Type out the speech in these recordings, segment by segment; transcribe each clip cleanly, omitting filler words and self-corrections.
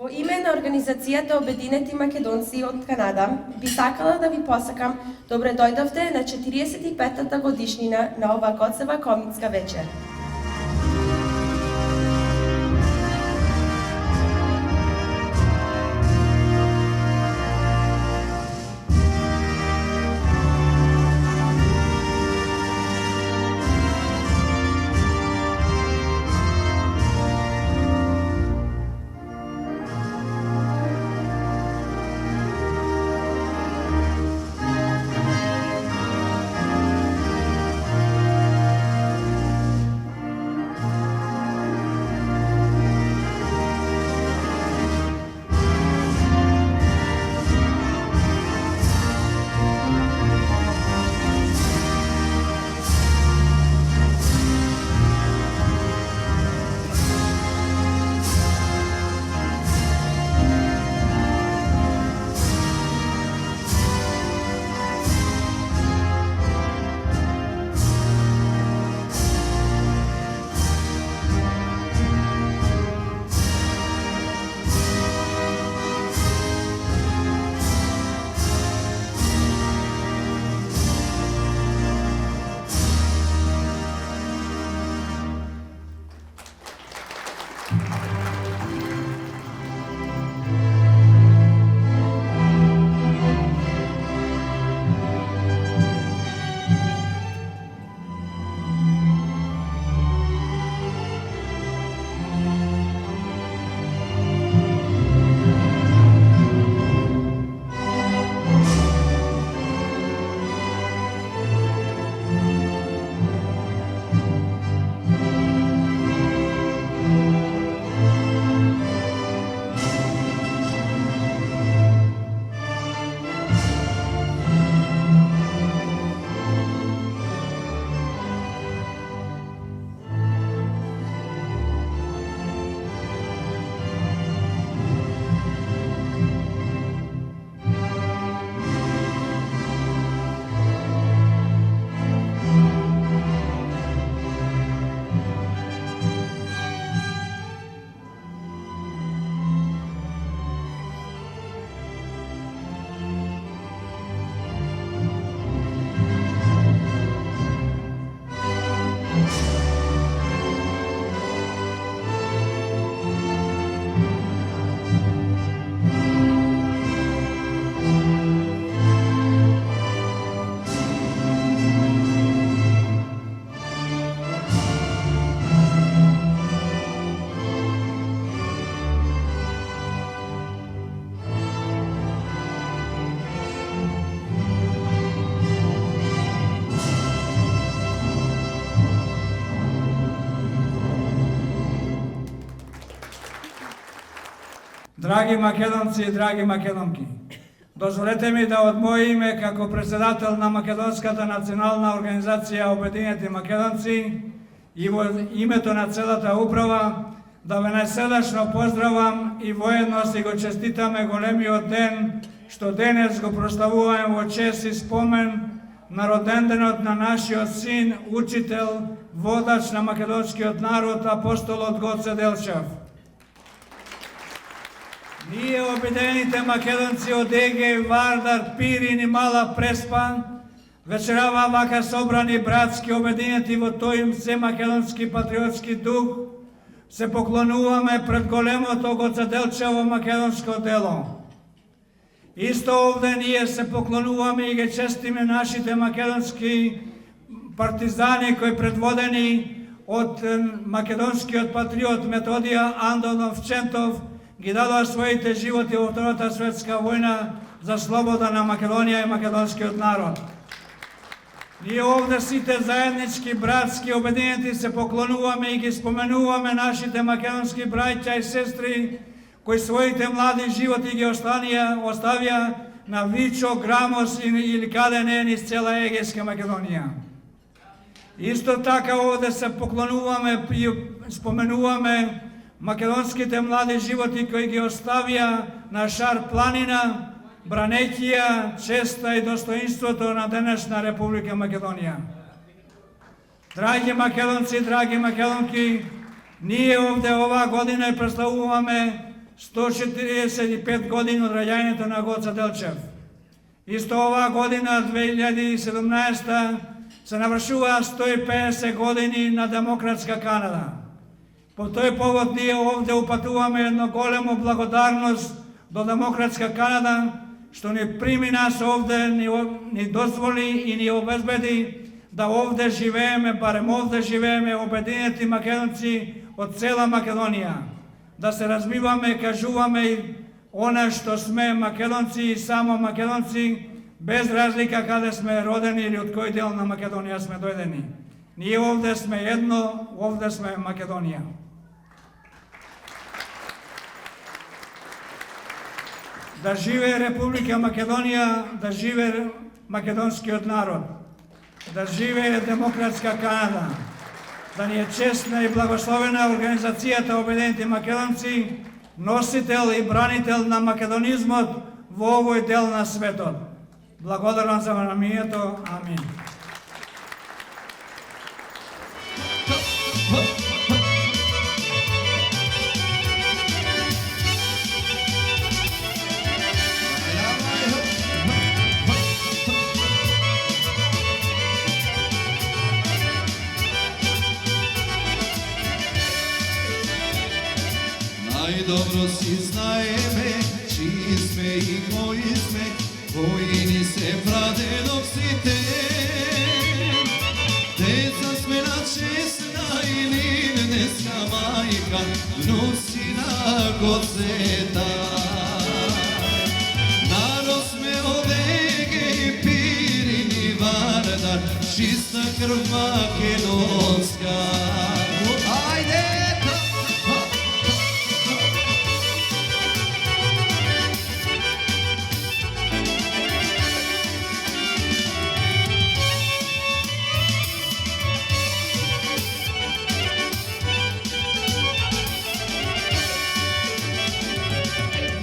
Во име на Организацијата Обединети македонци од Канада, би сакала да ви посакам добре дојдовте на 45-та годишнина на ова гоцева комитска вечер. Драги македонци и драги македонки, дозволете ми да од моје име како председател на Македонската национална организација Обединети македонци и во името на целата управа да ве најсрдечно поздравам и воедно си го честитаме големиот ден што денес го прославуваме во чест и спомен на роденденот на нашиот син, учител, водач на македонскиот народ, апостолот Гоце Делчев. Ние, обединените македонци од Егеј, Вардар, Пирин и Мала Преспа, вечерава вака собрани братски обединети во тој македонски патриотски дух, се поклонуваме пред големото Гоце Делчево македонско дело. Исто овде ние се поклонуваме и ги честиме нашите македонски партизани кои предводени од македонскиот патриот Методија Андонов Чентов ги дадоа своите животи во Втората светска војна за слобода на Македонија и македонскиот народ. Ние овде сите заеднички, братски, обединети се поклонуваме и ги споменуваме нашите македонски браќа и сестри кои своите млади животи ги оставија на Вичо, Грамос или каде не низ цела Егејска Македонија. Исто така овде се поклонуваме и споменуваме македонските млади животи кои ги оставија на Шар планина, бранејќи ја честа и достоинството на денешна Република Македонија. Драги македонци, драги македонки, ние овде оваа година прославуваме 145 години од раѓањето на Гоце Делчев. Исто оваа година, 2017, се навршува 150 години на демократска Канада. По тој повод ние овде упатуваме едно големо благодарност до демократска Канада, што ни прими нас овде, ни дозволи и ни обезбеди да овде живееме, барем овде живееме обединети македонци од цела Македонија. Да се разбиваме, кажуваме она што сме македонци и само македонци, без разлика каде сме родени или од кој дел на Македонија сме дојдени. Ние овде сме едно, овде сме Македонија. Да живее Република Македонија, да живее македонскиот народ, да живее демократска Канада, да ни е честна и благословена Организацијата Обединети македонци, носител и бранител на македонизмот во овој дел на светот. Благодарам за вниманието. Амин. Најдобро си знаеме, чии сме и кои сме, кои ни се прадедовците. Деца сме на честна или днеска мајка, носи на Гоцета. Народ сме од Еге и Пирин и Вардар, чиста крв македонска. Ајде!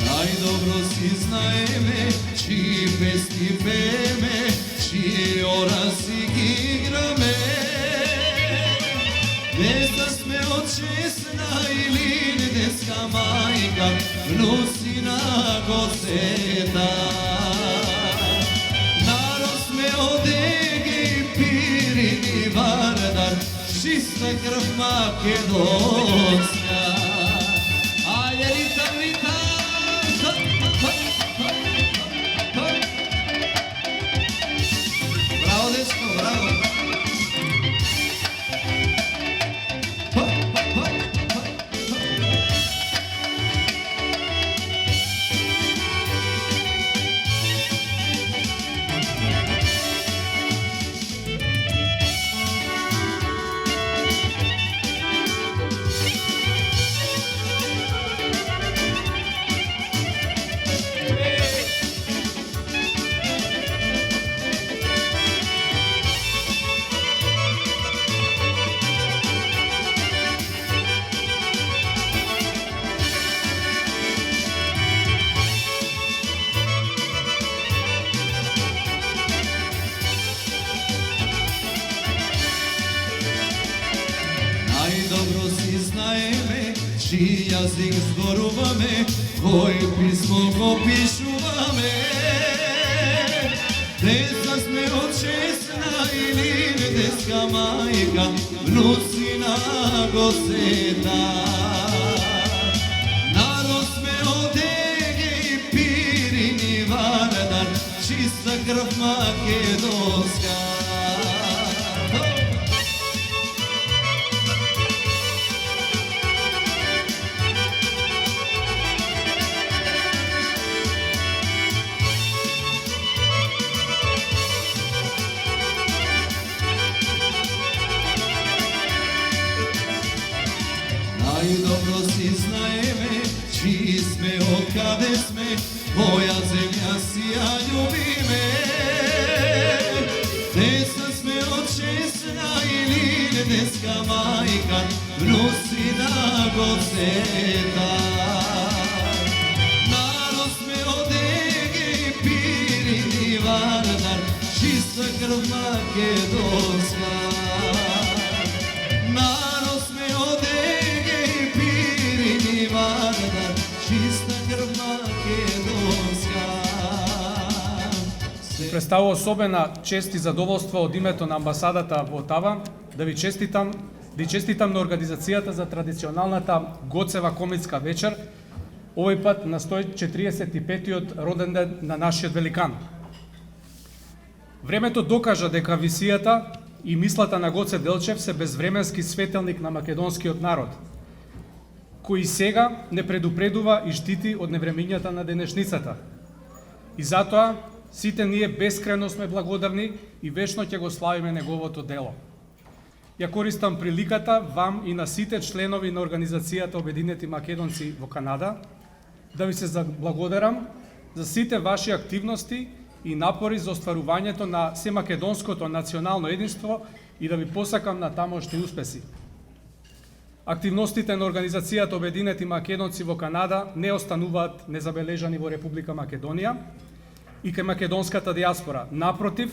Најдобро си знаеме, чии песни пееме, чии ораси ги играме. Деца сме од честна или днеска мајка, носи на Гоцета. Народ сме од Еге и Пирин и Вардар, чиста крв македонска. Ајде, ритам, ритам! Браво, дечко, браво! Најдобро си знаеме, чии јазик зборуваме, кој писмо го пишуваме. Деца сме од честна или днеска мајка, носи на Гоцета. Народ сме од Еге и Пирин и Вардар, чиста крв македонска. Најдобро си знаеме, чии сме, од каде сме, која земја си ја љубиме. Деца сме од честна или днеска мајка, носи на Гоцета. Народ сме од Еге и Пирин и Вардар, чиста крв македонска. Народ сме од Еге и Пирин и Вардар, чиста македонска. Представува особена чест и задоволство од името на амбасадата во Отава да ви честитам на организацијата за традиционалната Гоцева комитска вечер, овој пат на 145-тиот роден ден на нашиот великан. Времето докажа дека висијата и мислата на Гоце Делчев се безвременски светелник на македонскиот народ, кој сега не предупредува и штити од невремињата на денешницата. И затоа сите ние бескрајно сме благодарни и вечно ќе го славиме неговото дело. Ја користам приликата вам и на сите членови на Организацијата Обединети македонци во Канада да ви се заблагодарам за сите ваши активности и напори за остварувањето на семакедонското национално единство и да ви посакам на тамошни успеси. Активностите на Организацијата Обединети македонци во Канада не остануваат незабележани во Република Македонија и кај македонската диаспора. Напротив,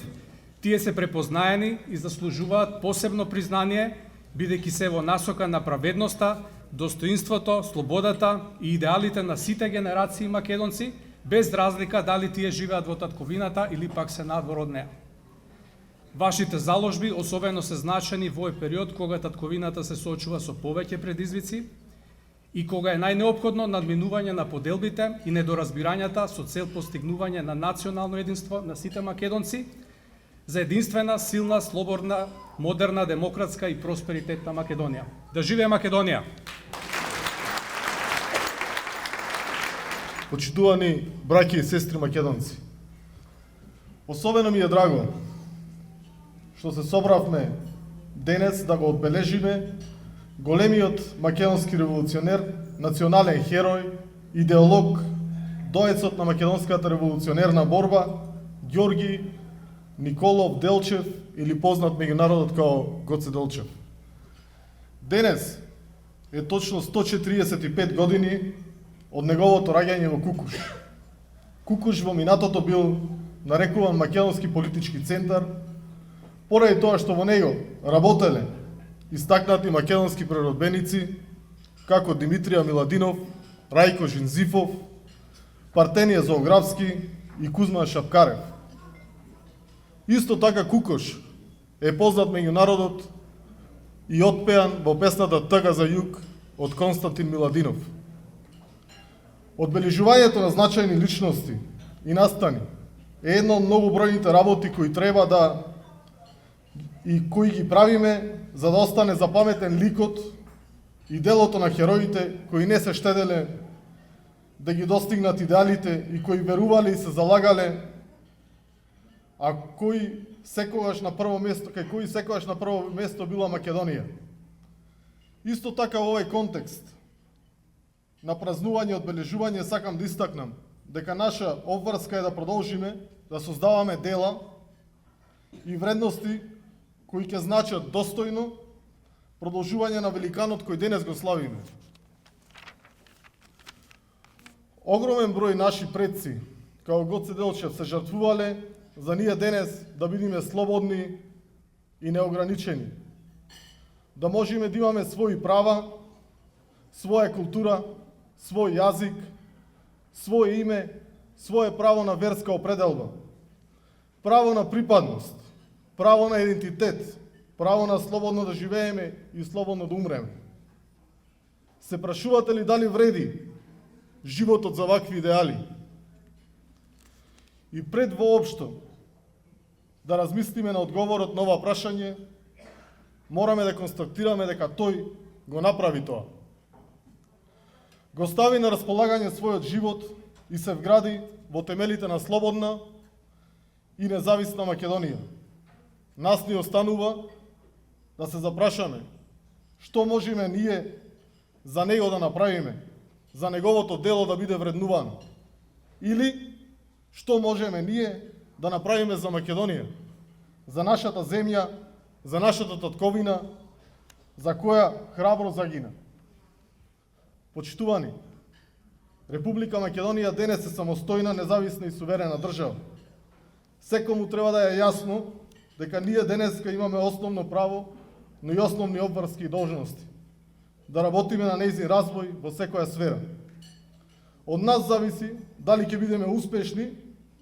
тие се препознаени и заслужуваат посебно признание, бидејќи се во насока на праведноста, достоинството, слободата и идеалите на сите генерации македонци, без разлика дали тие живеат во татковината или пак се надвор од неа. Вашите заложби особено се значени во овој период кога татковината се соочува со повеќе предизвици и кога е најнеопходно надминување на поделбите и недоразбирањата со цел постигнување на национално единство на сите македонци за единствена, силна, слободна, модерна, демократска и просперитетна Македонија. Да живее Македонија! Почитувани браќи и сестри македонци, особено ми е драго што се собравме денес да го одбележиме големиот македонски револуционер, национален херој, идеолог, доецот на македонската револуционерна борба, Ѓорги Николов Делчев, или познат меѓу народот као Гоце Делчев. Денес е точно 145 години од неговото раѓање во Кукуш. Кукуш во минатото бил нарекуван македонски политички центар, поради тоа што во него работеле истакнати македонски преродбеници, како Димитрија Миладинов, Рајко Жинзифов, Партенија Зоографски и Кузман Шапкарев. Исто така Кукуш е познат меѓу народот и отпеан во песната Тага за југ од Константин Миладинов. Одбележувањето на значајни личности и настани е едно од многу бројните работи кои треба да и кои ги правиме за да остане запаметен ликот и делото на хероите кои не се штеделе да ги достигнат идеалите и кои верувале и се залагале, а кои секогаш на прво место била Македонија. Исто така во овој контекст на празнување и одбележување сакам да истакнам дека наша обврска е да продолжиме да создаваме дела и вредности кои ќе значат достојно продолжување на великанот кој денес го славиме. Огромен број наши предци, као Гоце Делчев, се жртвувале за ние денес да бидеме слободни и неограничени, да можеме да имаме своји права, своја култура, свој јазик, своје име, своје право на верска определба, право на припадност, право на идентитет, право на слободно да живееме и слободно да умреме. Се прашувате ли дали вреди животот за вакви идеали? И пред воопшто да размислиме на одговорот на ова прашање, мораме да констатираме дека тој го направи тоа. Го стави на располагање својот живот и се вгради во темелите на слободна и независна Македонија. Нас ни останува да се запрашаме што можеме ние за него да направиме, за неговото дело да биде вреднувано, или што можеме ние да направиме за Македонија, за нашата земја, за нашата татковина, за која храбро загина. Почитувани, Република Македонија денес е самостојна, независна и суверена држава. Секому треба да е јасно дека ние денеска имаме основно право, но и основни обврски и должности, да работиме на нејзин развој во секоја сфера. Од нас зависи дали ќе бидеме успешни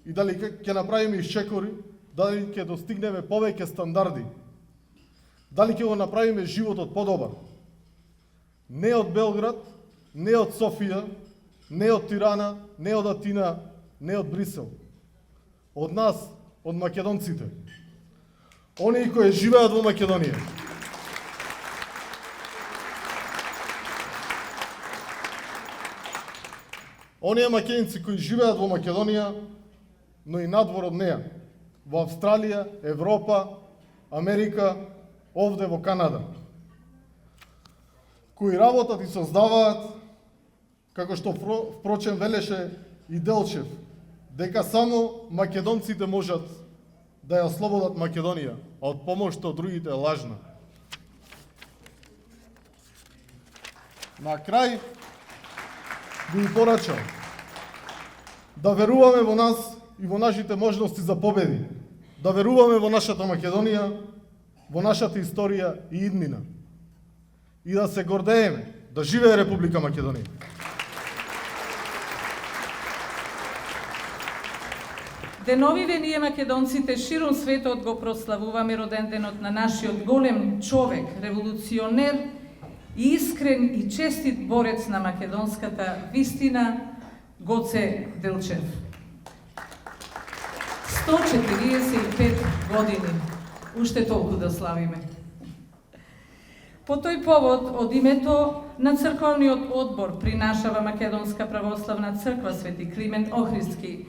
и дали ќе направиме исчекори, дали ќе достигнеме повеќе стандарди, дали ќе го направиме животот подобар. Не од Белград, не од Софија, не од Тирана, не од Атина, не од Брисел. Од нас, од македонците. Оние кои живеат во Македонија. Оние македонци кои живеат во Македонија, но и надвор од неа, во Австралија, Европа, Америка, овде во Канада, кои работат и создаваат, како што впрочем велеше и Делчев, дека само македонците можат да ја слободат Македонија, а од помошта од другите е лажна. На крај би порачал да веруваме во нас и во нашите можности за победи, да веруваме во нашата Македонија, во нашата историја и иднина, и да се гордееме, да живее Република Македонија. Деновиве ние македонците широм светот го прославуваме роденденот на нашиот голем човек, револуционер и искрен и честит борец на македонската вистина, Гоце Делчев. 145 години, уште толку да славиме. По тој повод, од името на црковниот одбор при нашава Македонска православна црква Свети Климент Охридски,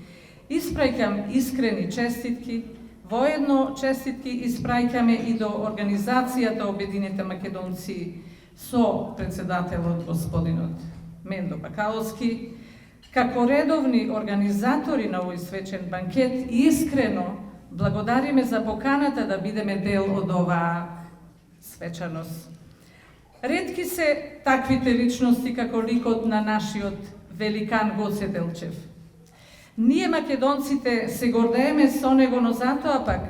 испраќам искрени честитки, воедно честитки испраќаме и до Организацијата Обединените македонци со председателот господинот Мендо Бакаловски, како редовни организатори на овој свечен банкет, искрено благодариме за поканата да бидеме дел од оваа свечаност. Ретки се таквите личности како ликот на нашиот великан Гоце Делчев. Ние македонците се гордееме со него, но затоа пак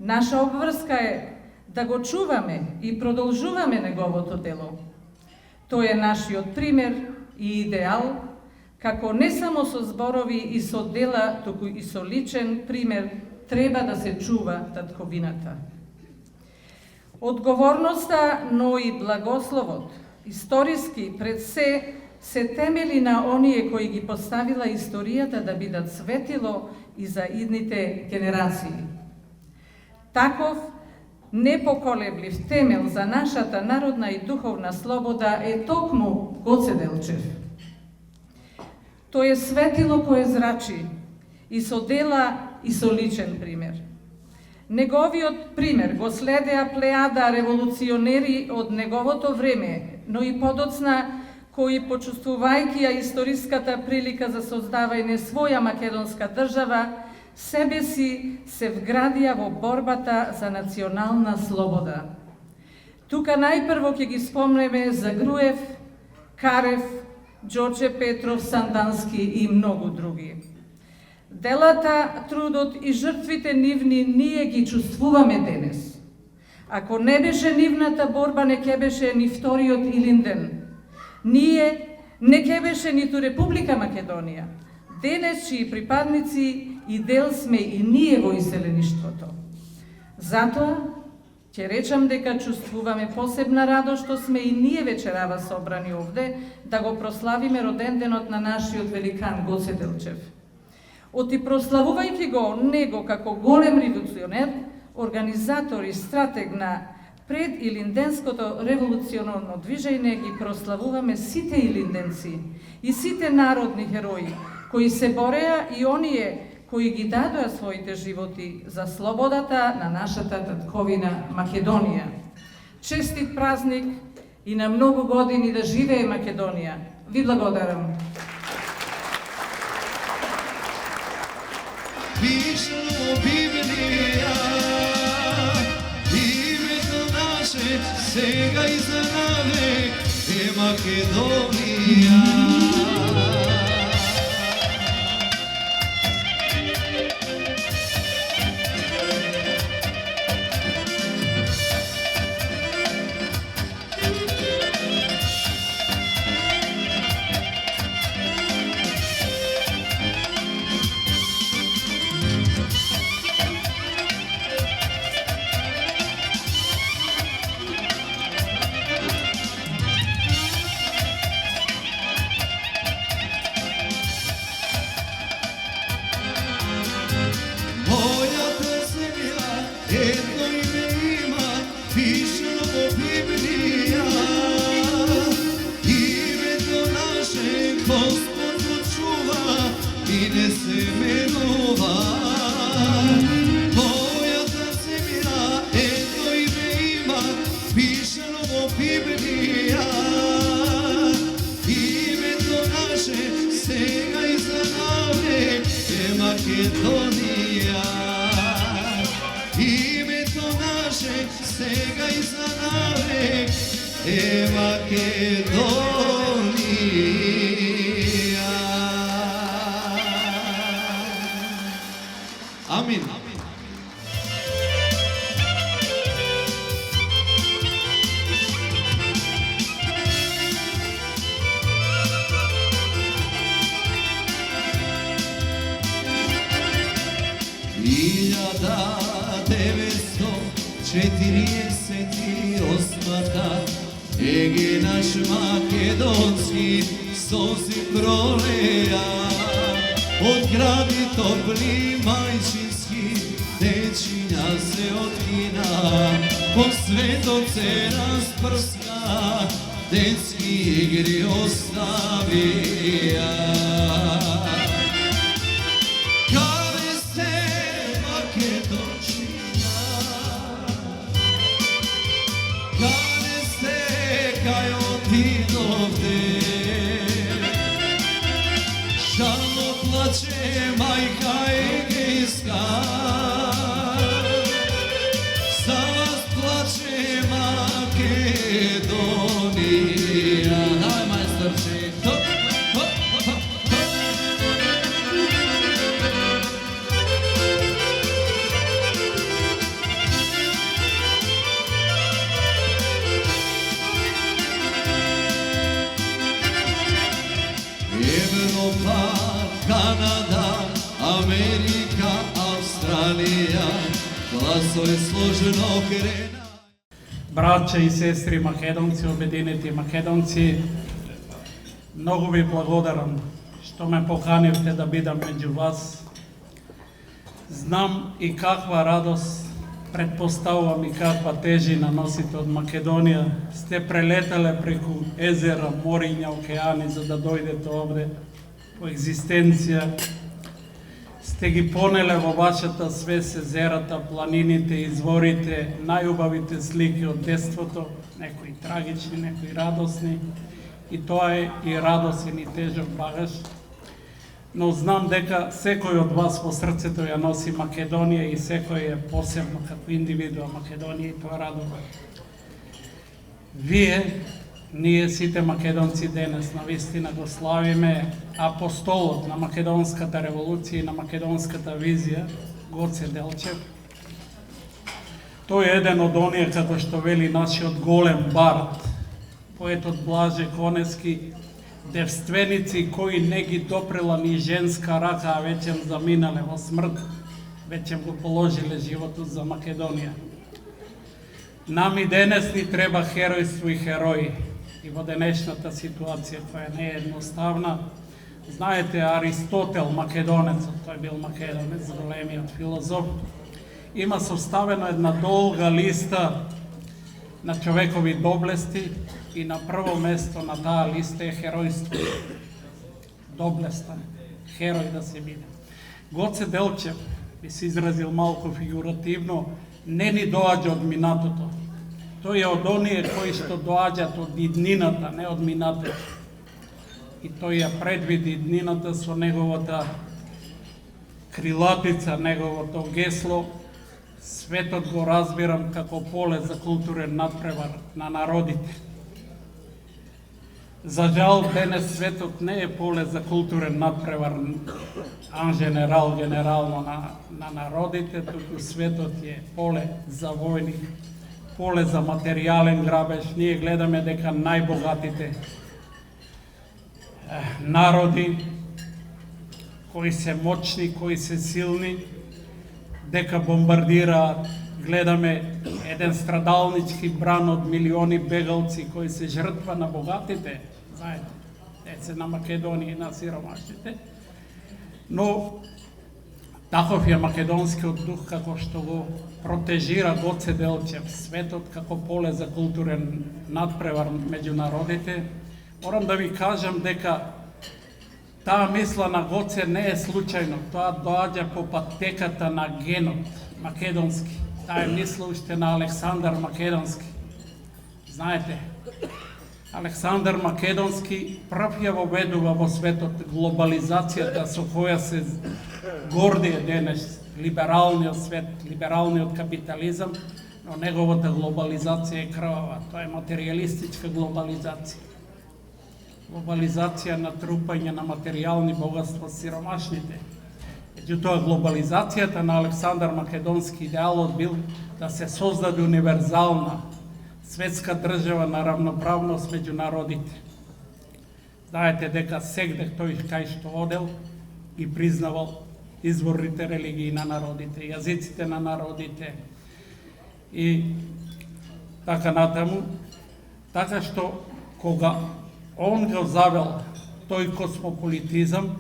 наша обврска е да го чуваме и продолжуваме неговото дело. Тој е нашиот пример и идеал, како не само со зборови и со дела, туку и со личен пример треба да се чува татковината. Одговорноста, но и благословот, историски пред се темели на оние кои ги поставила историјата да бидат светило и за идните генерации. Таков непоколеблив темел за нашата народна и духовна слобода е токму Гоце Делчев. Тој е светило кое зрачи и со дела и со личен пример. Неговиот пример го следеа плејада револуционери од неговото време, но и подоцна кои, почувствувајќи ја историската прилика за создавање своја македонска држава, себе си се вградија во борбата за национална слобода. Тука најпрво ќе ги спомнеме за Груев, Карев, Ѓорđe Петров, Сандански и многу други. Делата, трудот и жртвите нивни ние ги чувствуваме денес. Ако не беше нивната борба, не ќе беше ни вториот Илинден. Ние не ќе беше ниту Република Македонија. Денес чии припадници и дел сме и ние во иселеништвото. Затоа ќе речам дека чувствуваме посебна радост што сме и ние вечерава собрани овде да го прославиме роденденот на нашиот великан Гоце Делчев. Оти прославувајќи го него како голем револуционер, организатор и стратег на пред илинденското револуционарно движење, ги прославуваме сите илинденци и сите народни херои кои се бореа и оние кои ги дадоа своите животи за слободата на нашата татковина Македонија. Честит празник и на многу години да живее Македонија. Ви благодарам. Пишемо Библија, името наше сега и за навек е Македонија. и не се менува. Мојата земја едно име има, пишано во Библија. Името наше сега и за навек е Македонија. Името наше сега и за навек е Македонија. Амин. Илјада 948 еге наш македонски сози пролеа, од гради топли мајчински дечиња се откина, по светот се распрска, детски игри оставија. Каде сте, Македончиња? Каде сте, кај отидовте? Жално плаче мајка Егејска, за вас плаче Македонија. Дај, мајсторче. Хоп, хоп, хоп, хоп. Европа, Канада, Америка, Австралија, гласо е сложено крена. Браќа и сестри македонци, обединети македонци, многу ви благодарам што ме поканивте да бидам меѓу вас. Знам и каква радост, предпоставувам и каква тежина носите од Македонија. Сте прелетеле преку езера, мориња, океани за да дојдете овде по екзистенција. Сте ги понеле во вашата свест езерата, планините, изворите, најубавите слики од детството, некои трагични, некои радосни. И тоа е и радосен и тежок багаж. Но знам дека секој од вас во срцето ја носи Македонија и секој е посебно како индивидуа Македонија и тоа радува. Вие, ние сите македонци денес навистина го славиме апостолот на македонската револуција и на македонската визија, Гоце Делчев. Тој е еден од оние, како што вели нашиот голем бард, поетот Блаже Конески, девственици кои не ги допрела ни женска рака, а веќе заминале во смрт, веќе го положиле животот за Македонија. Нам и денес ни треба херојство и херои. И во денешната ситуација која не е едноставна, знаете Аристотел, македонецот, тој бил македонец, големиот филозоф, има составено една долга листа на човекови доблести и на прво место на таа листа е херојство. Доблеста, херој да се биде. Гоце Делчев, би се изразил малку фигуративно, не ни доаѓа од минатото. Тој е од оние кои што доаѓаат од иднината, не од минатото. И тој ја предвиди иднината со неговата крилатица, неговото гесло. Светот го разбирам како поле за културен надпревар на народите. За жал, денес светот не е поле за културен надпревар генерално на народите, туку светот е поле за војни, поле за материјален грабеж. Ние гледаме дека најбогатите народи, кои се мочни, кои се силни, дека бомбардираат. Гледаме еден страдалнички бран од милиони бегалци кои се жртва на богатите, знаете, деца на Македонија и на сиромашните. Но таков е македонскиот дух како што го протежира Гоце Делчев, светот како поле за културен надпревар меѓу народите. Морам да ви кажам дека Таа мисла на Гоце не е случајно, тоа доаѓа по патеката на генот македонски. Таа е мисла уште на Александар Македонски. Знаете, Александар Македонски прв ја воведува во светот глобализацијата со која се гордие денес либералниот свет, либералниот капитализам, но неговата глобализација е крвава. Тоа е материјалистичка глобализација. Глобализација на трупање на материјални богатства сиромашните. Меѓутоа, глобализацијата на Александар Македонски идеалот бил да се создаде универзална светска држава на равноправност меѓу народите. Знаете дека сегде тој кај што одел и признавал изворните религии на народите, јазиците на народите и така натаму. Така што кога он го завел тој космополитизам,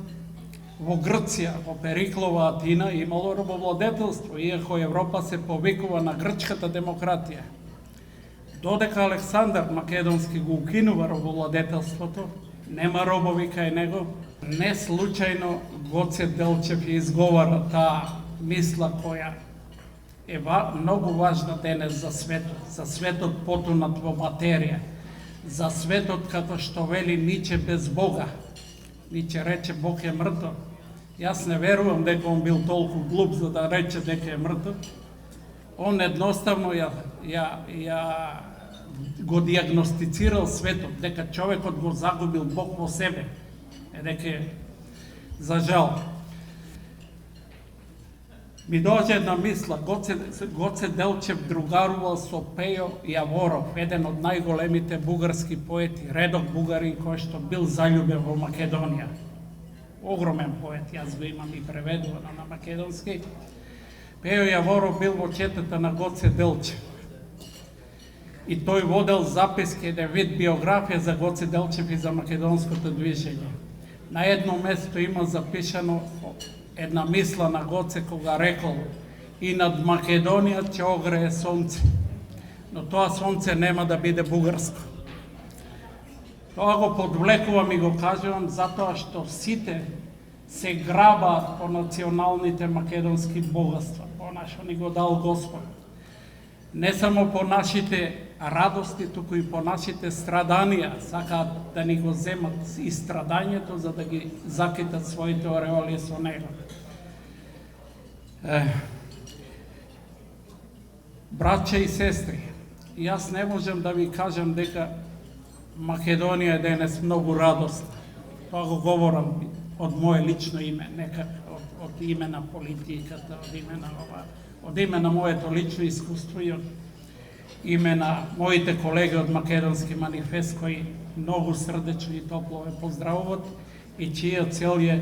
во Грција, во Периклова Атина имало робовладетелство, иако Европа се повикува на грчката демократија. Додека Александар Македонски го укинува робовладетелството, нема робови кај него, не случајно Гоце Делчев ја изговара таа мисла која е многу важна денес за светот потонат во материја, за светот како што вели Ниче без Бога. Ниче рече Бог е мртов. Јас не верувам дека он бил толку глуп за да рече дека е мртов. Он едноставно го диагностицирал светот, дека човекот го загубил Бог во себе. Дека за жал. Ми дојде една мисла, Гоце Делчев другарувал со Пејо Јаворов, еден од најголемите бугарски поети, редок бугарин кој што бил заљубен во Македонија. Огромен поет, јас го имам и преведувано на македонски. Пејо Јаворов бил во четата на Гоце Делчев. И тој водел записки, еден вид биографија за Гоце Делчев и за македонското движење. На едно место има запишано една мисла на Гоце кога рекол: и над Македонија ќе огрее сонце, но тоа сонце нема да биде бугарско. Тоа го подвлекувам и го кажувам затоа што сите се грабаат по националните македонски богатства, по нашо ни го дал Господ. Не само по нашите радости, туку и по нашите страданија, сакаат да ни го земат и страдањето за да ги закитат своите ореоли со него. Браќа и сестри, јас не можам да ви кажам дека Македонија е денес многу радостна. Тоа го говорам од моје лично име, нека од име на политиката, од име на моето лично искуство и од име на моите колеги од Македонски манифест, кои многу срдечно и топло ве поздравуват и чија цел е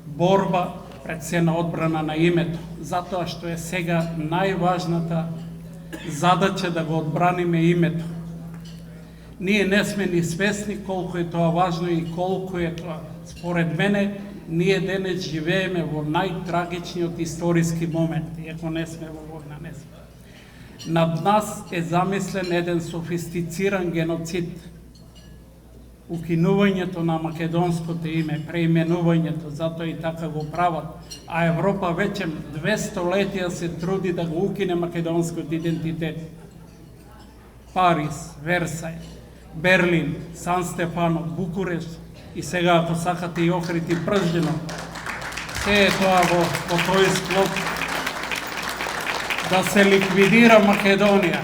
борба пред се на одбрана на името, затоа што е сега најважната задача да го одбраниме името. Ние не сме ни свесни колку е тоа важно и колку е тоа. Според мене, ние денес живееме во најтрагичниот историски момент, иако не сме во војна, не сме. Над нас е замислен еден софистициран геноцид. Укинувањето на македонското име, преименувањето, затоа и така го прават, а Европа веќе 2 столетија се труди да го укине македонскиот идентитет. Париз, Версај, Берлин, Сан Стефано, Букурешт и сега, ако сакате, и Охрид и Прждено. Се е тоа во тој склоп да се ликвидира Македонија.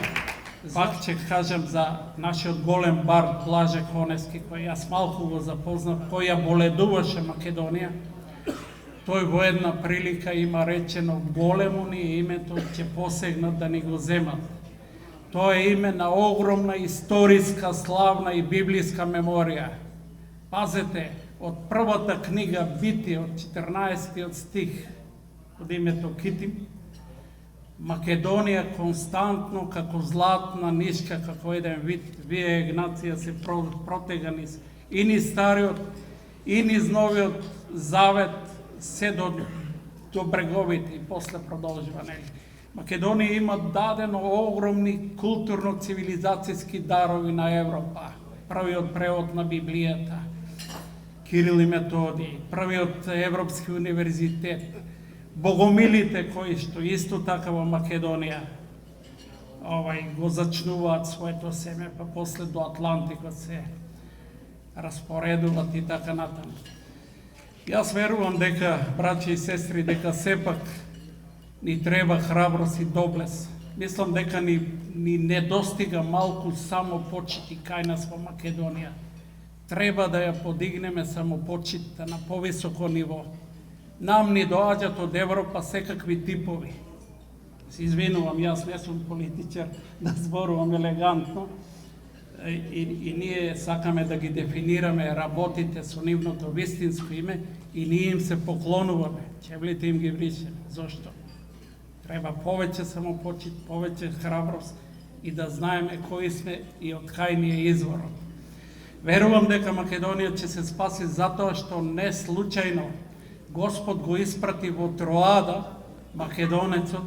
Пак ќе кажам за нашиот голем бард Блаже Конески, кој јас малку го запознав, кој ја боледуваше Македонија. Тој во една прилика има речено: големо ни е името, ќе посегнат да ни го земат. Тоа е име на огромна историска, славна и библиска меморија. Пазете, од првата книга Битие, од 14 стих, од името Китим, Македонија константно како златна нишка, како еден вид, вие Игнација се протегани и низ Стариот, и низ Новиот Завет, се до бреговите и после продолжува, нели? Македонија има дадено огромни културно-цивилизацијски дарови на Европа. Првиот превод на Библијата, Кирил и Методий, првиот Европски универзитет, богомилите кои што исто така во Македонија го зачнуваат своето семе, па после до Атлантикот се распоредуваат и така натаму. Јас верувам дека, браќи и сестри, дека сепак ни треба храброст и доблес. Мислам дека ни недостига малку само почит и кај нас во Македонија. Треба да ја подигнеме самопочитта на повисоко ниво. Нам ни доаѓаат од Европа секакви типови. Се извинувам, јас не сум политичар, да зборувам елегантно. И ние сакаме да ги дефинираме работите со нивното вистинско име и ние им се поклонуваме. Чевлите им ги бришеме. Зошто? Треба повеќе самопочит, повеќе храброст и да знаеме кои сме и од кај ни е изворот. Верувам дека Македонија ќе се спаси затоа што не случајно Господ го испрати во Троада македонецот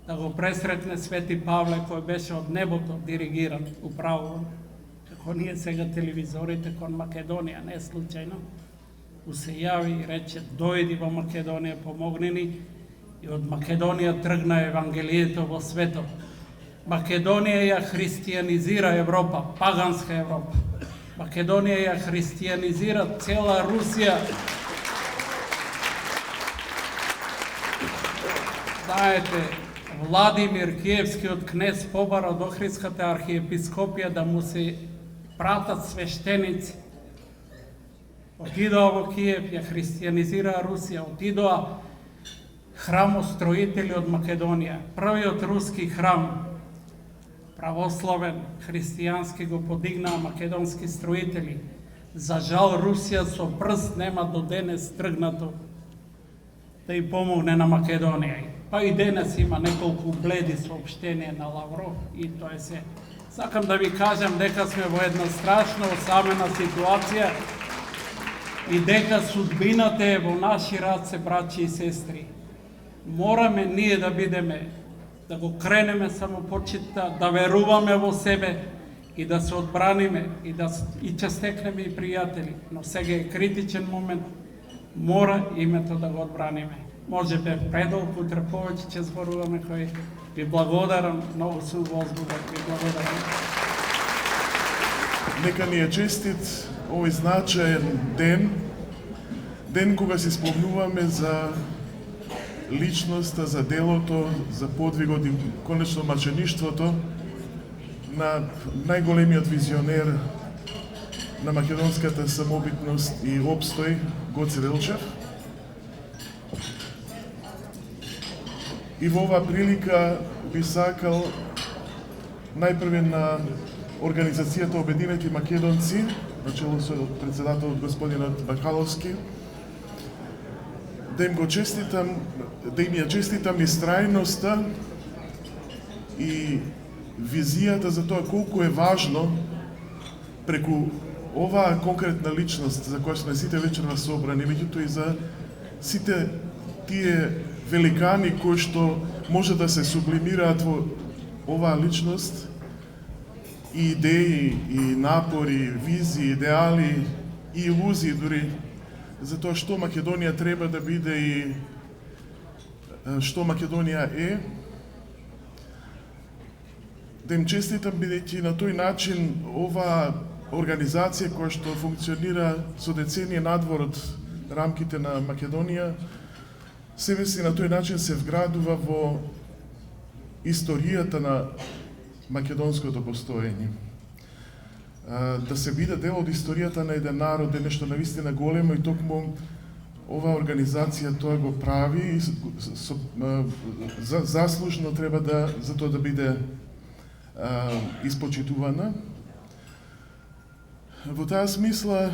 да го пресретне Свети Павле кој беше од небото диригиран управуван. Како ние сега телевизорите кон Македонија, не случајно, се јави и рече дојди во Македонија, помогни ни, и од Македонија тргна Евангелието во светот. Македонија ја христијанизира Европа, паганска Европа. Македонија ја христијанизира цела Русија. Знаете, Владимир Киевскиот кнез побара од Охридската архиепископија да му се пратат свештеници. Отидоа во Киев, ја христијанизира Русија, отидоа храмостроители од Македонија. Првиот руски храм, православен, христијански, го подигнаа македонски строители. За жал, Русија со прст нема до денес тргнато да им помогне на Македонија. Па и денес има неколку бледи соопштенија на Лавров и тоа е се. Сакам да ви кажам дека сме во една страшно осамена ситуација и дека судбината е во наши раце, браќи и сестри. Мораме ние да бидеме, да го кренеме самопочитта, да веруваме во себе и да се одбраниме и ќе стекнеме и пријатели. Но сега е критичен момент, мора името да го одбраниме. Може бе предолг, утре повеќе ќе зборуваме, кој ви благодарам, многу сум возбуден, ви благодарам. Нека ни е честит овој значаен ден кога се спомнуваме за личноста, за делото, за подвигот и конечно мачеништвото на најголемиот визионер на македонската самобитност и опстој, Гоце Делчев. И во оваа прилика би сакал најпрве на Организацијата Обединети македонци, начело со председателот господинот Бакаловски, да им ја честитам истрајноста и визијата за тоа колку е важно преку оваа конкретна личност за која сме сите вечерва собрани, меѓутоа и за сите тие великани кои што може да се сублимираат во оваа личност, и идеи, и напори, визии, идеали, и илузии дури, за тоа што Македонија треба да биде и што Македонија е. Да им честитам, бидејќи на тој начин оваа организација која што функционира со деценија надвор од рамките на Македонија, себе си на тој начин се вградува во историјата на македонското постоење. Да се биде дел од историјата на еден народ е нешто навистина големо и токму оваа организација тоа го прави и заслужно треба за тоа да биде испочитувана. Во таа смисла,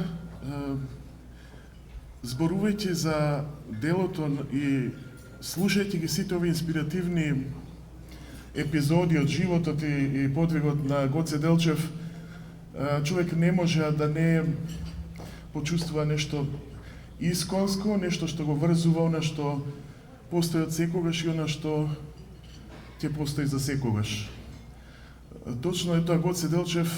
зборувајќи за делото и слушајќи ги сите овие инспиративни епизоди од животот и подвигот на Гоце Делчев, човек не може да не почувствува нешто исконско, нешто што го врзува она што постои од секогаш и она што ќе постои за секогаш. Точно е тоа Гоце Делчев,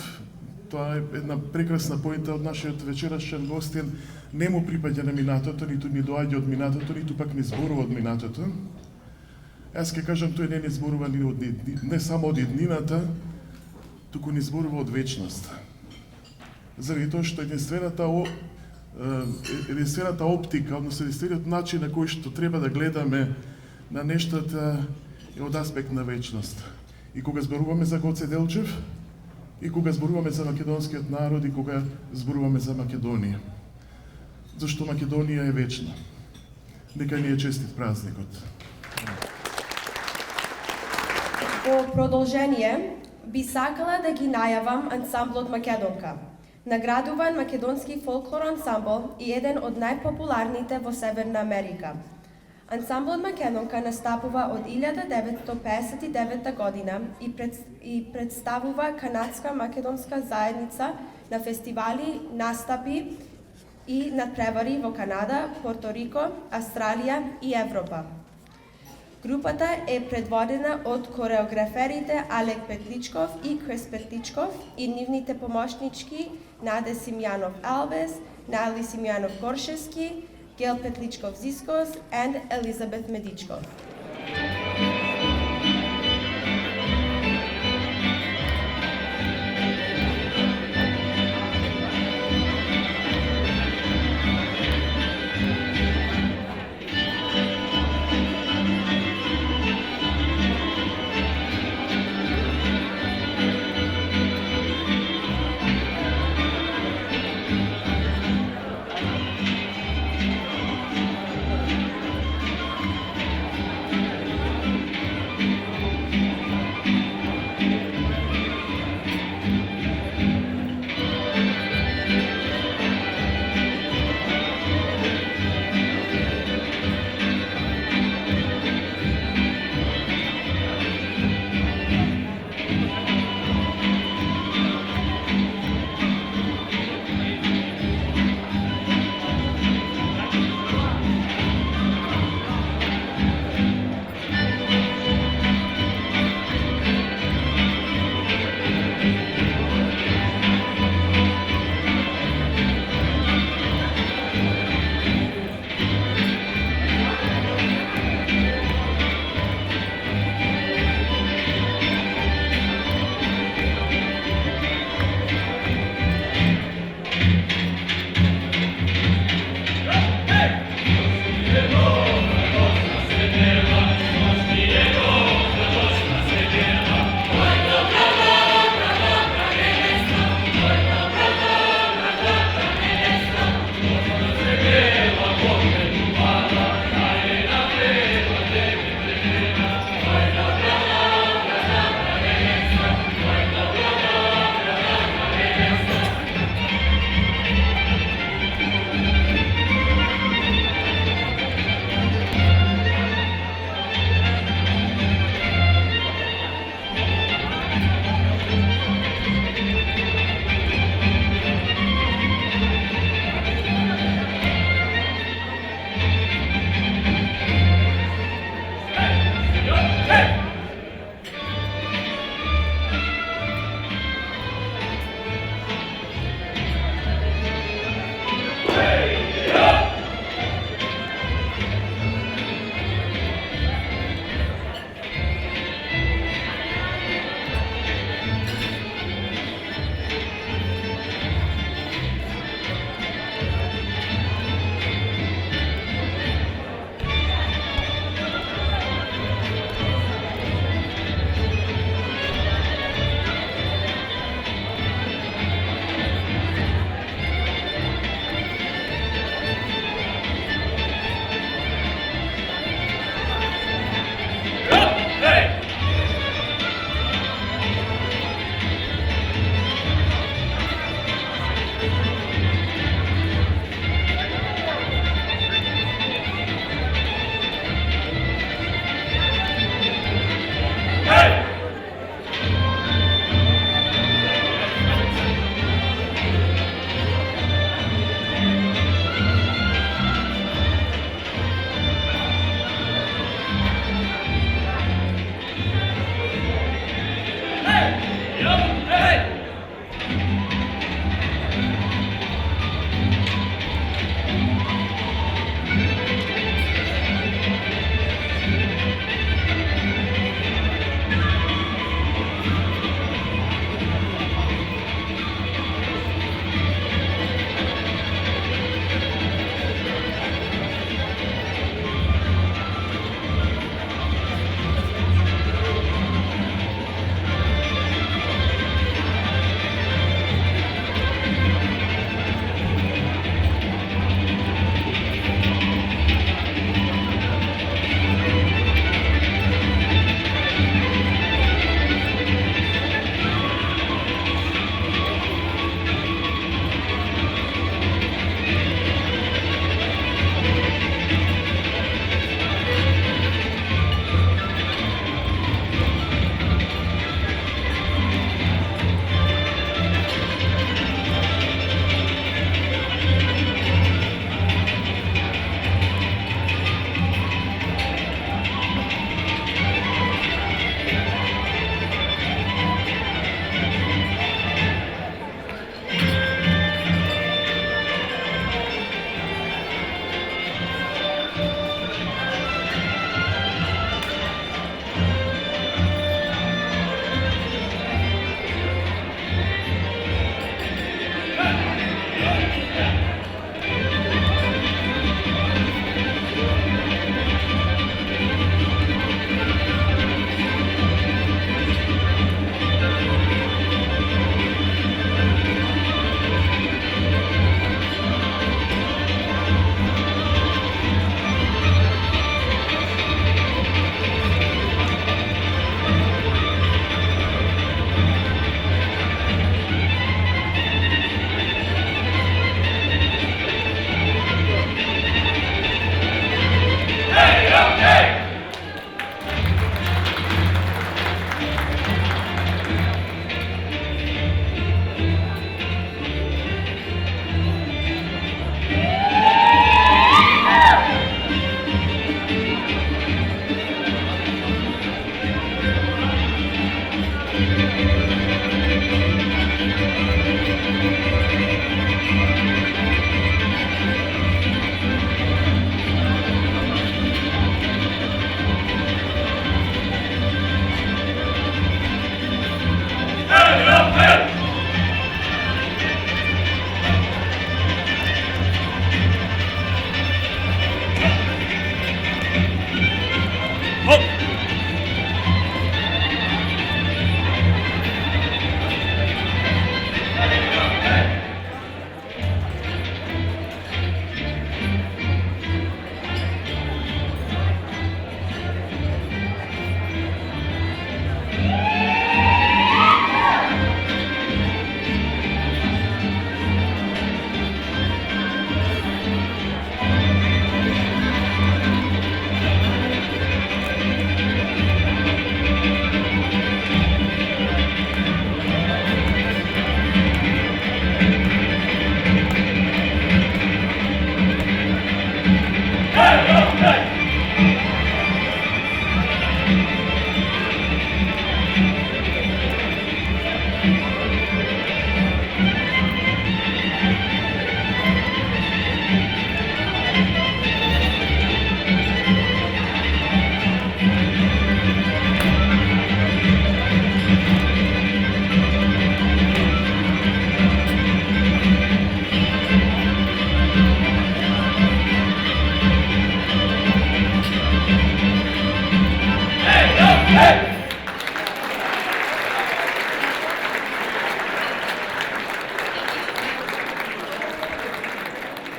тоа е една прекрасна поинта од нашиот вечерашен гостин, не му припаѓа на минатото, ниту ни доаѓа од минатото, ниту пак ни зборува од минатото. Јас ќе кажам, тој не ни зборува не само од иднината, туку ни зборува од вечност. Заради тоа што единствената оптика, односно единствениот начин на кој што треба да гледаме на нештата е од аспект на вечност. И кога зборуваме за Гоце Делчев, и кога зборуваме за македонскиот народ, и кога зборуваме за Македонија. Зашто Македонија е вечна. Нека ни е честит празникот. Во продолжение, би сакала да ги најавам ансамблот Македонка. Наградуван македонски фолклор ансамбл и еден од најпопуларните во Северна Америка. Ансамблот Македонка настапува од 1959 година и представува канадска македонска заедница на фестивали, настапи и надпревари во Канада, Порто Рико, Австралија и Европа. Групата е предводена од кореограферите Алек Петличков и Крис Петличков и нивните помошнички Наде Симјанов Алвес, Нали Симјанов Горшевски, Гел Петличков Зискос and Елизабет Медичков.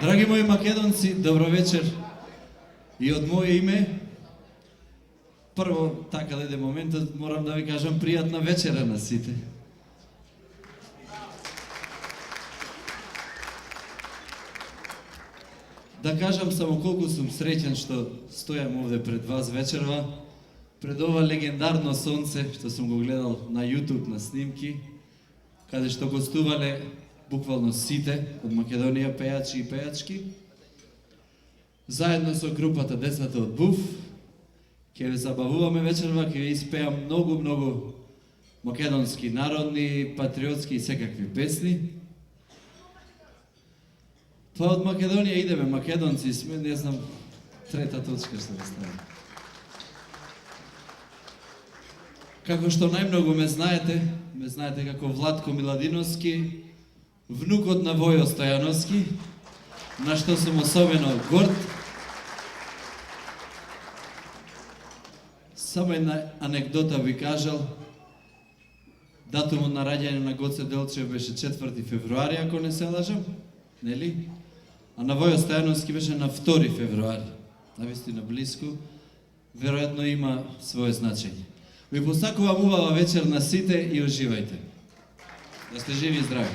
Драги мои македонци, добро вечер. И од моје име, прво, така да иде моментот, морам да ви кажам пријатна вечера на сите. Да кажам само колку сум среќен што стојам овде пред вас вечерва, пред ова легендарно сонце што сум го гледал на YouTube на снимки, каде што гостувале буквално сите од Македонија пејачи и пејачки. Заедно со групата Децата од Буф, ќе ве забавуваме вечерва, ќе ве испеам многу македонски народни, патриотски и секакви песни. Па од Македонија идеме, македонци сме, не знам, трета точка што да ставим. Како што најмногу ме знаете како Владко Миладиновски, внукот на Војо Стојановски, на што сум особено горд. Само една анекдота ви кажал. Датумот на раѓање на Гоце Делчев беше 4 февруари, ако не се лажам, нели? А на Војо Стојановски беше на 2 февруари. Навистина близко, веројатно има своје значење. Ви посакувам убава вечер на сите и уживајте. Да сте живи и здрави.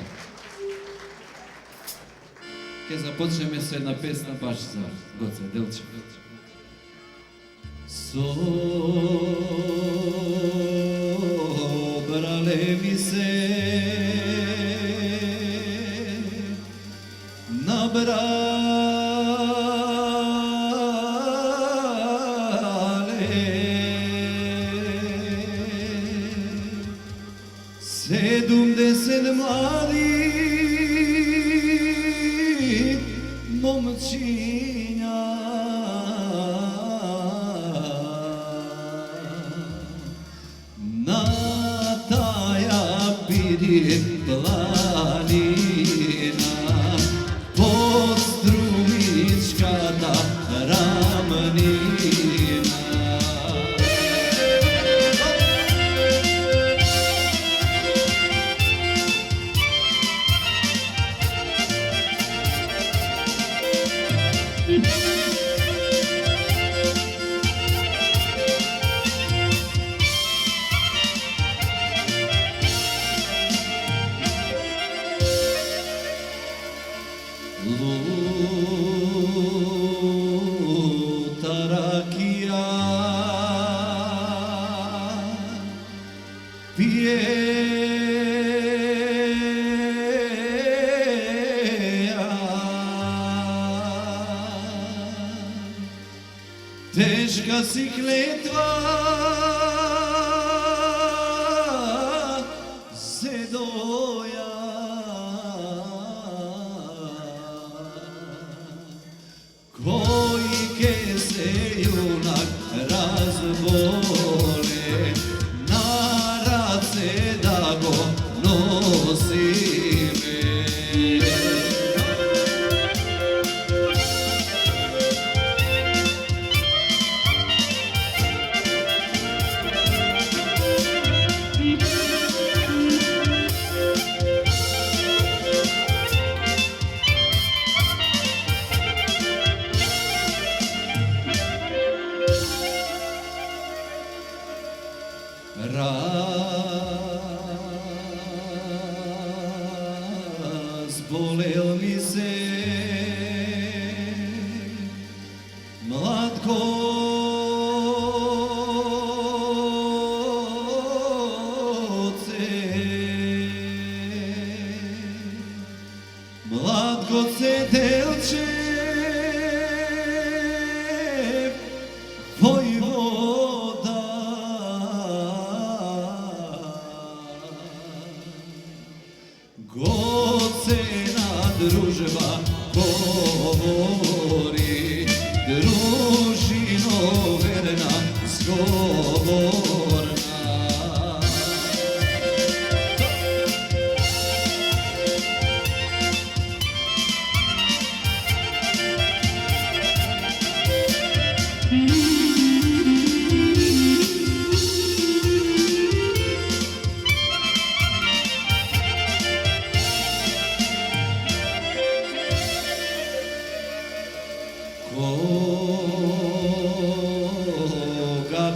Ке започнеме со една песна баш за Гоце Делчев. Собрале ми се набрале 70 млади момчиња на таја пирит планина под струмичката рамнина. Лутаракија пиеа тешка си клетва се доја кој ке се јунак разболе на раце да го носиме. Разболел ми се млад Гоце, млад Гоце Делчев, војвода. Гоцена дружба говори, дружино верна сговорна.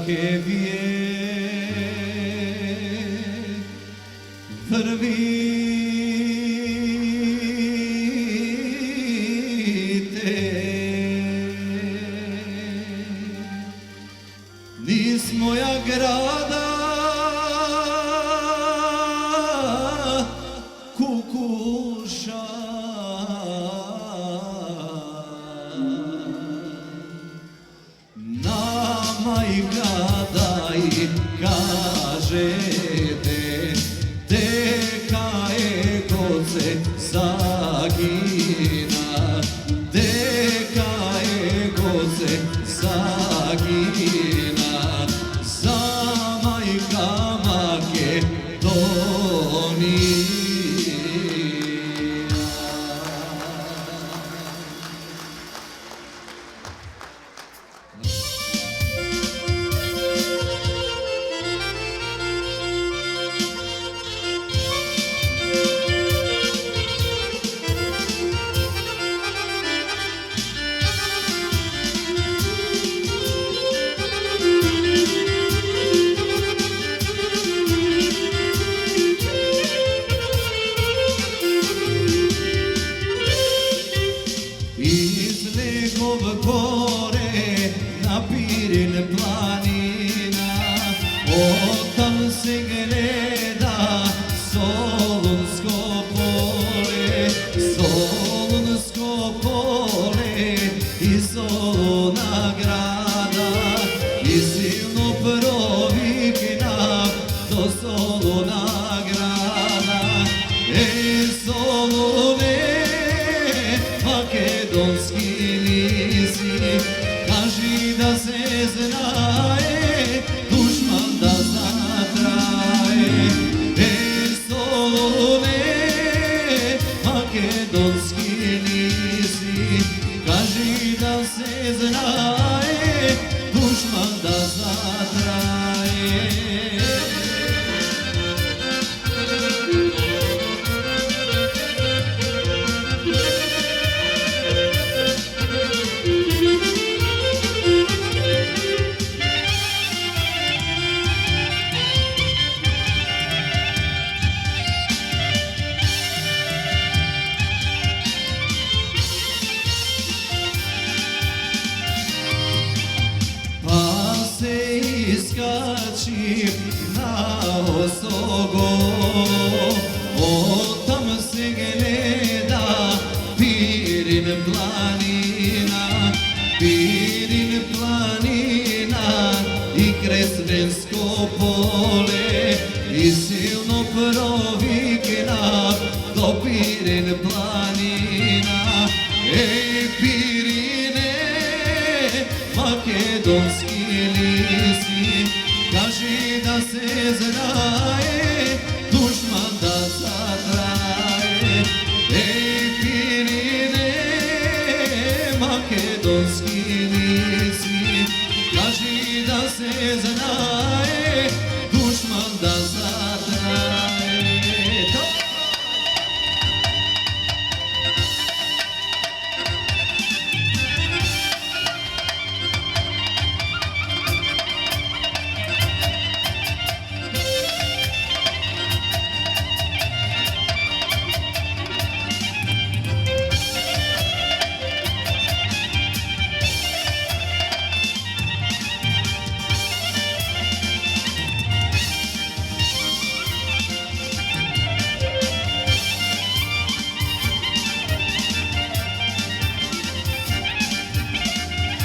ke vije vrvite niz moja grada kukuša nama i kada i kažete deka je koce sagina deka je koce sagina za majka Makedonija. Iz Legov gore na Pirin planina, otam se gleda Solunsko pole i Soluna grada i silno provikna do Soluna grada. Ej Solune, makedonski nisi, kaži da se znaje, dušman da zatraje. Ej Solune, makedonski nisi, kaži da se znaje, dušman da zatraje. Pa se iskači na Osogo, otam se gleda Pirin planina i Kreslensko pole i silno provikna do Pirin planina. Ej Pirine, makedonski nisi, kaži da se znaje, dušman da zatraje. Ej Pirine, makedonski nisi, kaži da se znaje, dušman da zatraje.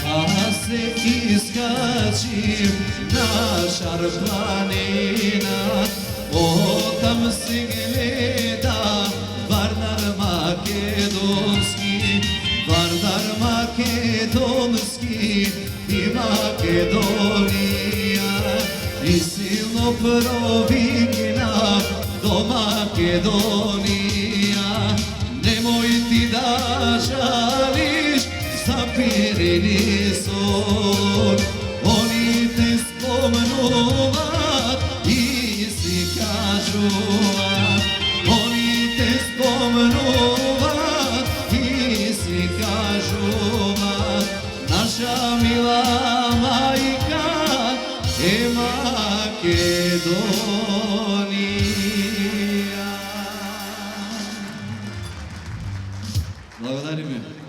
Pa se iskačim na šar planina, otam se gleda Vardar makedonski i Makedonija i silno provikna do Makedonija. Nemoj ti da žališ za Pirini sol, oni te spomenuvat i si kažu, oni te spomenuvat i si kažu, naša mila majka Македонија. Благодариме.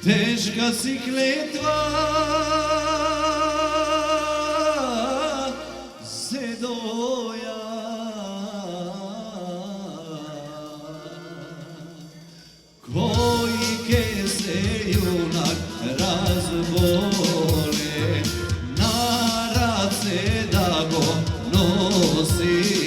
Teška si kletva Sedoja, koji ke se junak razbole, na race da go nosime.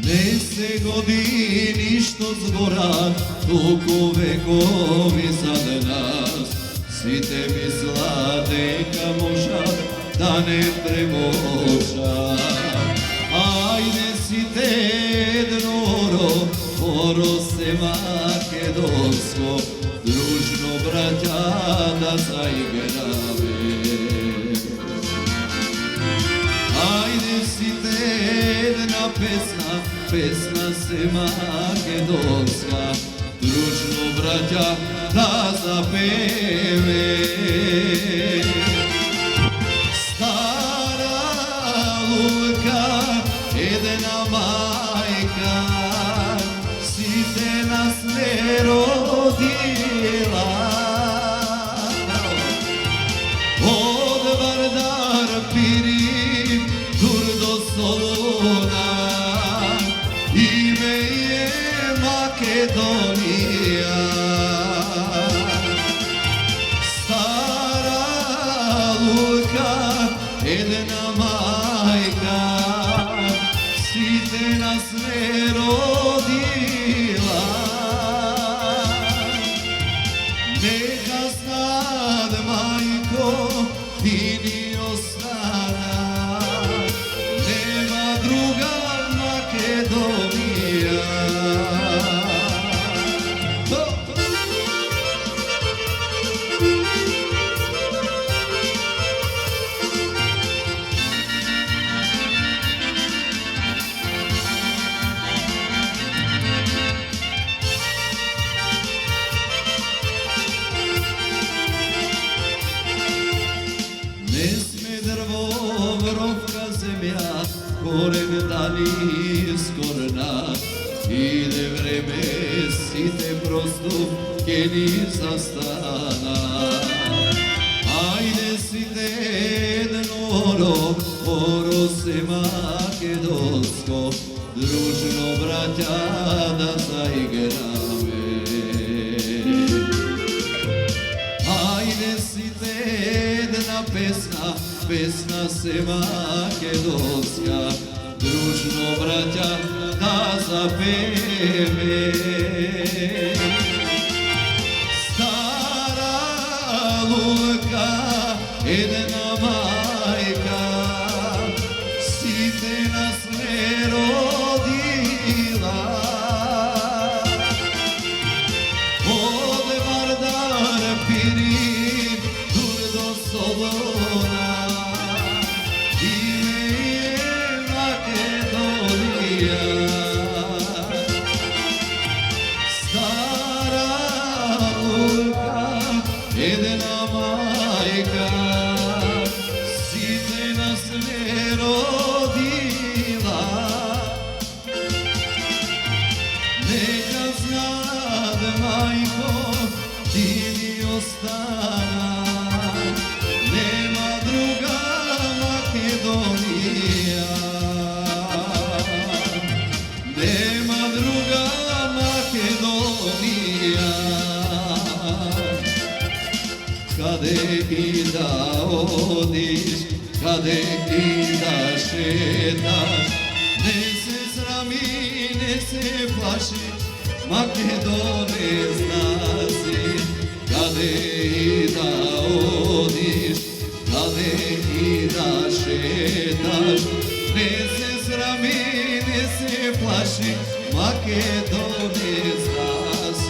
Ne se godi ništo zgora, toliko vekovi sad nas. Svi tebi sladeka moža, da ne premoža. Ajde si tednoro, oro se makedonsko, družno braća da zaigrave. Ajde si tedna pesna se makedonska, družno braća da zapeve. Stara Luka, jedna majka, si te nas ne rodila. Od Vardar Pirin, dur do Soluna, ime je Makedonija. Stara Luka, jedna majka, si te nas ne rodila. Neka znad, majko, ti ni ostana, nema druga Makedonija. Ne sme drvo vrovka zemlja, koren dani skorna. Ide vreme, si te prosto keni zastana. Ajde si tednoro, oro se makedonsko, družno braća da zaigrave. Ajde si tedna pesna se makedonska, družno braća da zapeve. Stara Luka, jedna majka, si te nas ne rodila. Od Vardar Pirin, dur do Soluna, ime je Makedonija. Stara Luka, jedna majka, si te nas ne rodila. Neka znad, majko, ti ni ostana, nema druga Makedonija. Nema druga Makedonija. Kade i da odiš, kade i da šetaš, ne se srami, ne se plaši, Makedone znaci. Kade i da odiš, kade i da šetaš, ne se srami, ne se plaši, Makedone znaci.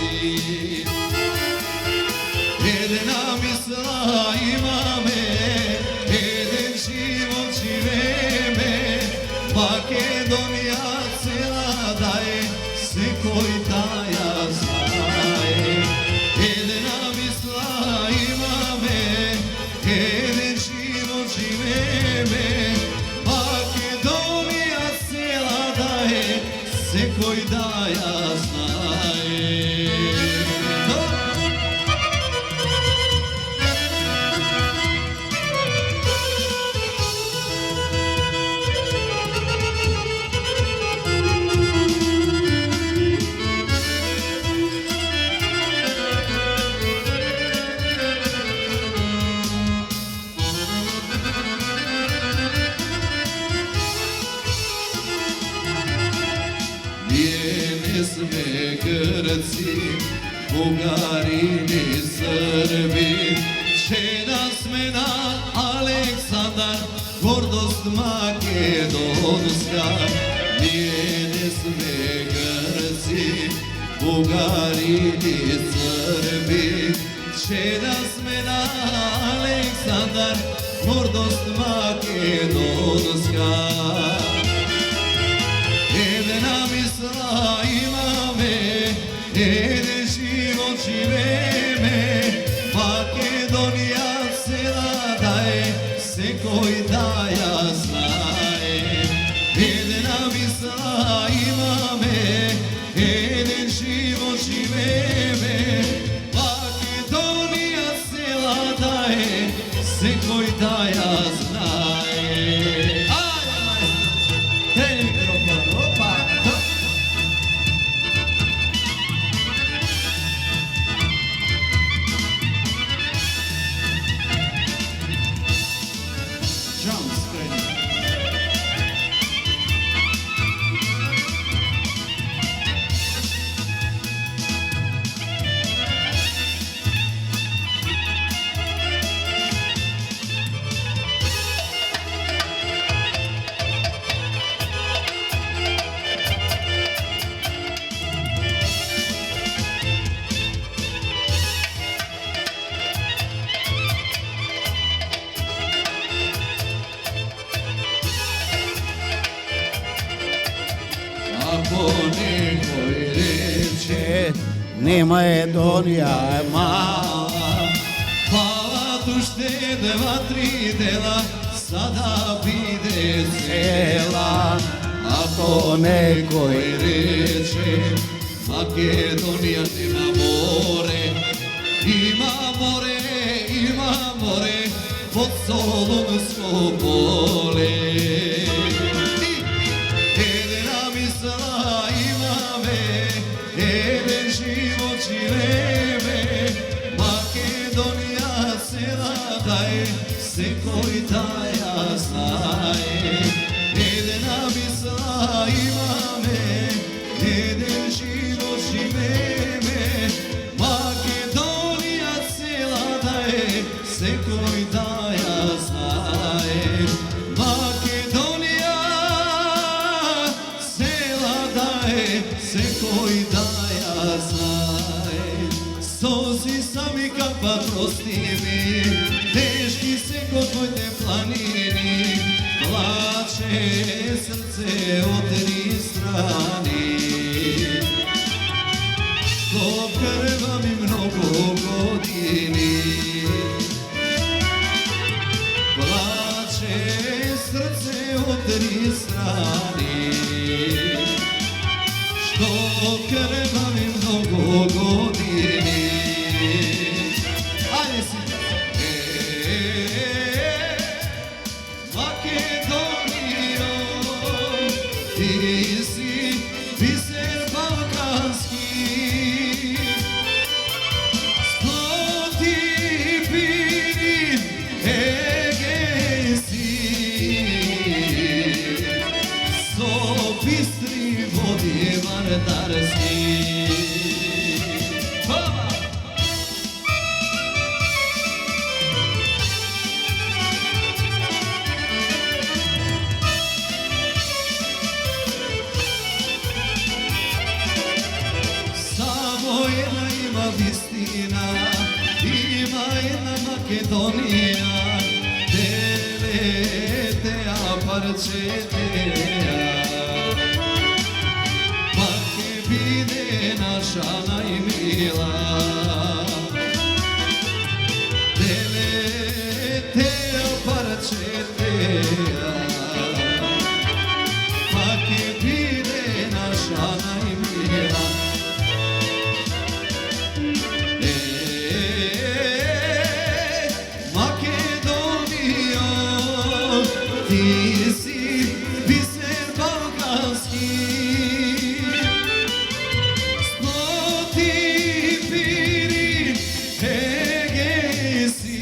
Една мисла имаме, еден живот живееме, Македонија цела да е, секој да ја знае. Една мисла имаме, еден живот живееме, Македонија цела да е, секој да ја знае. Сме грци, бугари ни срби, чеда сме на Александар, гордост македонска. Ние не сме грци, бугари ни срби, чеда сме на Александар, гордост македонска. Една мисла имаме, еден живот живееме, Македонија цела да е, секој да ја знае. Една мисла имаме, еден живот живееме, Македонија цела да е, секој да ја знае. Ако некој рече, нема Едонија е мала, палат уште 2-3 дела, сада биде цела. Ако некој рече, Македонија нема море, има море, има море, под Солунско поле. Еден живот живееме, Македонија цела да е, секој да ја знае. Една мисла имаме, еден живот живееме, Македонија цела да е, секој да ја знае. Македонија цела да е, секој да ја знае. Сози сами капа прости ми, тешки се кod твоите планини, плаче срце од три страни. До крва ми многу години, плаче срце од три страни. До крва ми многу години. Ајде си! Македонијо, ти си бисер балкански, сплоти пири егејски, со бистри води вардарски. Само една има вистина, има една Македонија, делете ја парчетеја. Пак ќе биде наша најмила, делете ја парчетеја. Пак ќе биде наша најмила. Ти си бисер балкански, сплоти пири егеси,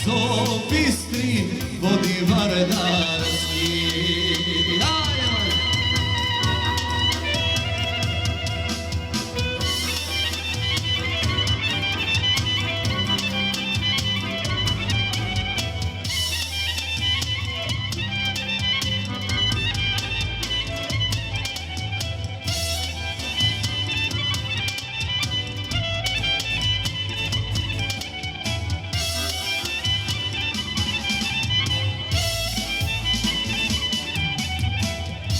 со бистри води вардарски.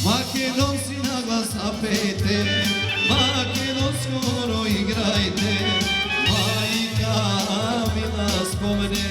Македонци на глас запете, македонско играјте, мајка мила спомне